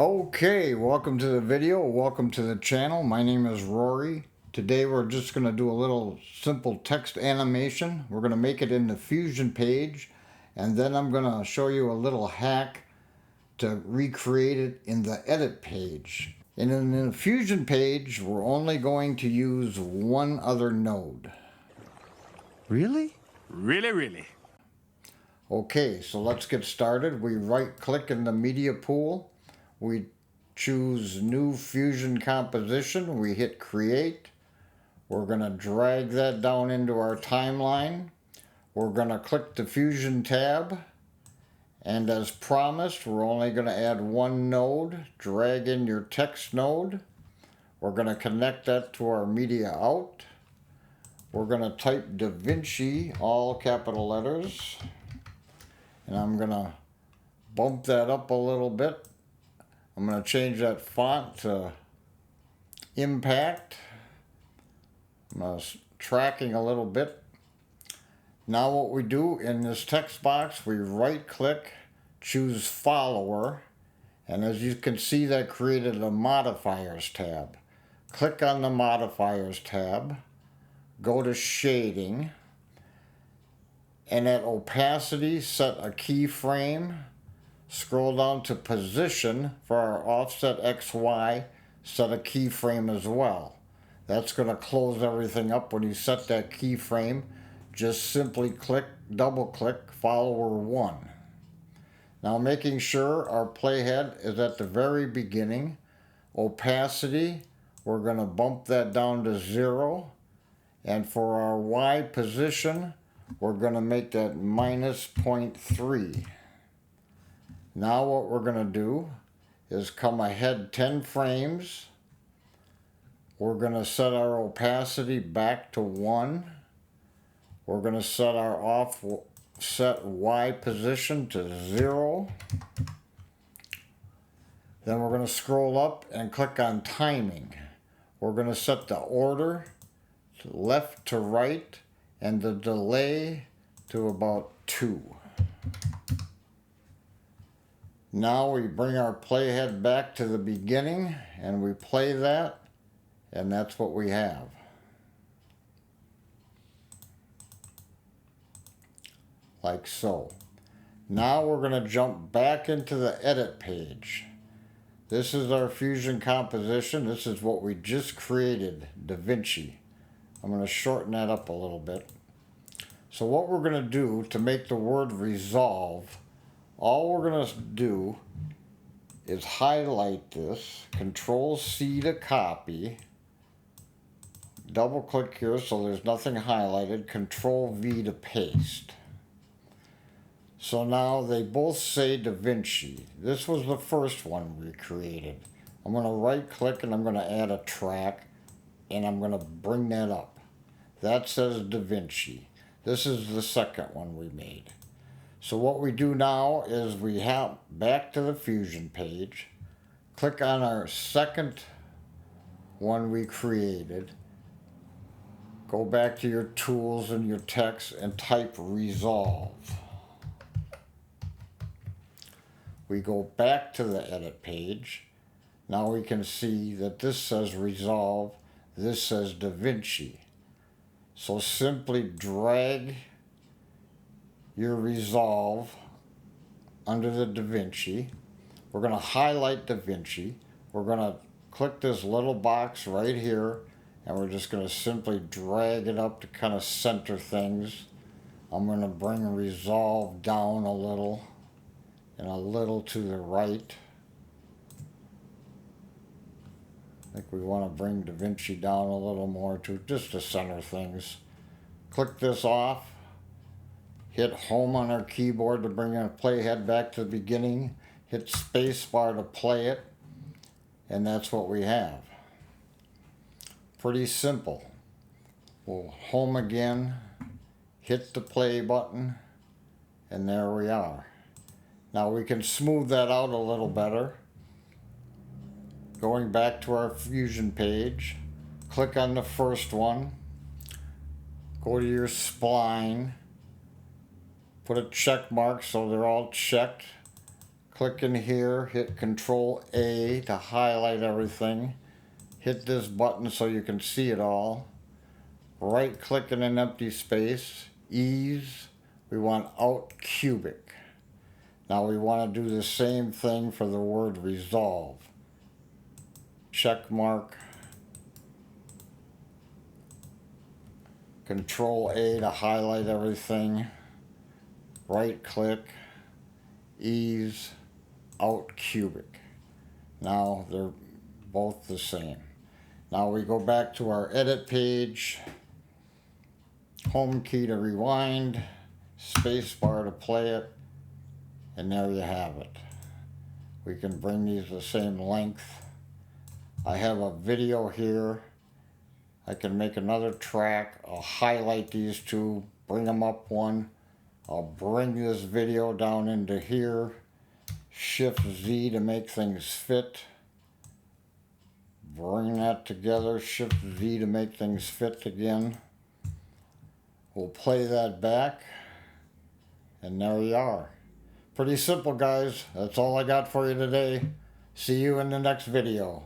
Okay, welcome to the video, welcome to the channel. My name is Rory. Today we're just going to do a little simple text animation. We're going to make it in the Fusion page, and then I'm going to show you a little hack to recreate it in the edit page. And in the Fusion page, we're only going to use one other node. Really? Really? Okay, so let's get started. We right click in the media pool. We choose New Fusion Composition. We hit Create. We're going to drag that down into our timeline. We're going to click the Fusion tab. And as promised, we're only going to add one node. Drag in your text node. We're going to connect that to our media out. We're going to type DaVinci, all capital letters. And I'm going to bump that up a little bit. I'm going to change that font to Impact. I'm tracking a little bit. Now what we do in this text box, we right click, choose Follower, and as you can see that created a Modifiers tab. Click on the Modifiers tab, go to Shading, and at Opacity set a keyframe. Scroll down to Position for our offset XY, set a keyframe as well. That's going to close everything up. When you set that keyframe, just simply click, double click Follower 1. Now making sure our playhead is at the very beginning. Opacity, we're going to bump that down to 0. And for our Y position, we're going to make that minus 0.3. Now what we're going to do is come ahead 10 frames. We're going to set our opacity back to 1. We're going to set our offset Y position to 0. Then we're going to scroll up and click on timing. We're going to set the order to left to right and the delay to about 2. Now we bring our playhead back to the beginning and we play that, and that's what we have. Like so. Now we're going to jump back into the edit page. This is our Fusion composition. This is what we just created, DaVinci. I'm going to shorten that up a little bit. So what we're going to do to make the word resolve, all we're going to do is highlight this, Control C to copy, double click here so there's nothing highlighted, Control V to paste. So now they both say DaVinci. This was the first one we created. I'm going to right click and I'm going to add a track and I'm going to bring that up. That says DaVinci. This is the second one we made. So what we do now is we have back to the Fusion page, click on our second one we created, go back to your tools and your text and type Resolve. We go back to the edit page. Now we can see that this says Resolve, this says DaVinci. So simply drag your Resolve under the DaVinci. We're going to highlight DaVinci. We're going to click this little box right here and we're just going to simply drag it up to kind of center things. I'm going to bring Resolve down a little and a little to the right. I think we want to bring DaVinci down a little more too, just to center things. Click this off. Hit home on our keyboard to bring our playhead back to the beginning. Hit spacebar to play it. And that's what we have. Pretty simple. We'll home again, hit the play button, and there we are. Now we can smooth that out a little better. Going back to our Fusion page, click on the first one, go to your spline, put a check mark so they're all checked, click in here, hit Control A to highlight everything. Hit this button so you can see it all. Right click in an empty space, ease, we want out cubic. Now we want to do the same thing for the word resolve. Check mark. Control A to highlight everything. Right click, ease, out cubic. Now they're both the same. Now we go back to our edit page. Home key to rewind, space bar to play it, and there you have it. We can bring these the same length. I have a video here. I can make another track. I'll highlight these two, bring them up one. I'll bring this video down into here. Shift Z to make things fit. Bring that together, Shift Z to make things fit again. We'll play that back, and there you are. Pretty simple, guys. That's all I got for you today. See you in the next video.